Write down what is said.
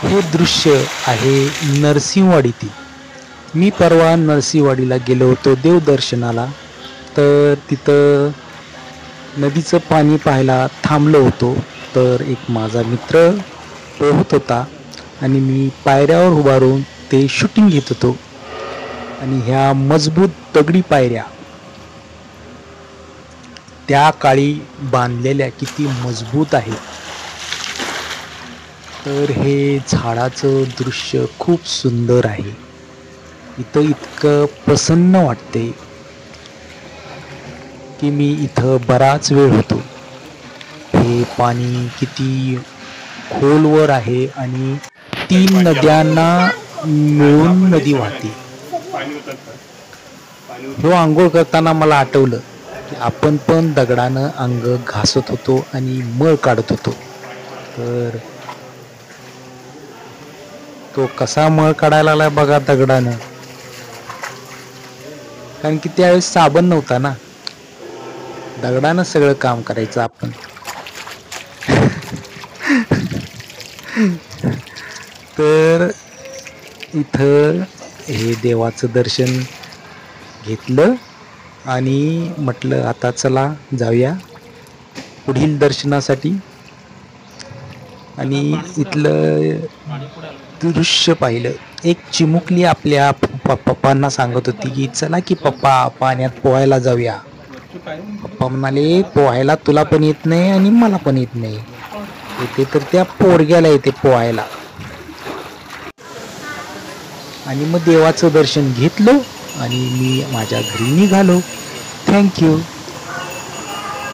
हे दृश्य आहे नरसिंहवाडीतील. मी परवा नरसिंहवाडीला गेलो होतो देवदर्शनाला. तर तिथं नदीचं पाणी पाहायला थांबलो होतो. तर एक माझा मित्र पोहत होता आणि मी पायऱ्यावर उभारून ते शूटिंग घेत होतो. आणि ह्या मजबूत दगडी पायऱ्या त्या काळी बांधलेल्या किती मजबूत आहेत. तर हे झाडाचं दृश्य खूप सुंदर आहे. इथं इतकं प्रसन्न वाटते की मी इथं बराच वेळ होतो. हे पाणी किती खोलवर आहे आणि 3 नद्यांना मिळून नदी वाहते. हे आंघोळ करताना मला आठवलं की आपण पण दगडानं अंग घासत होतो आणि मळ काढत होतो. तर तो कसा मळ काढायला लागलाय बघा दगडानं. कारण की त्यावेळेस साबण नव्हता ना, दगडानं सगळं काम करायचं आपण. तर इथं हे देवाचं दर्शन घेतलं आणि म्हटलं आता चला जाऊया पुढील दर्शनासाठी. आणि इथलं दृश्य पाहिलं. एक चिमुकली आपल्या पप्पांना सांगत होती की चला की पप्पा पाण्यात पोहायला जाऊया. पप्पा म्हणाले पोहायला तुला पण येत नाही आणि मला पण येत नाही, येते तर त्या पोरग्याला येते पोहायला. आणि मग देवाचं दर्शन घेतलं आणि मी माझ्या घरी निघालो. थँक्यू.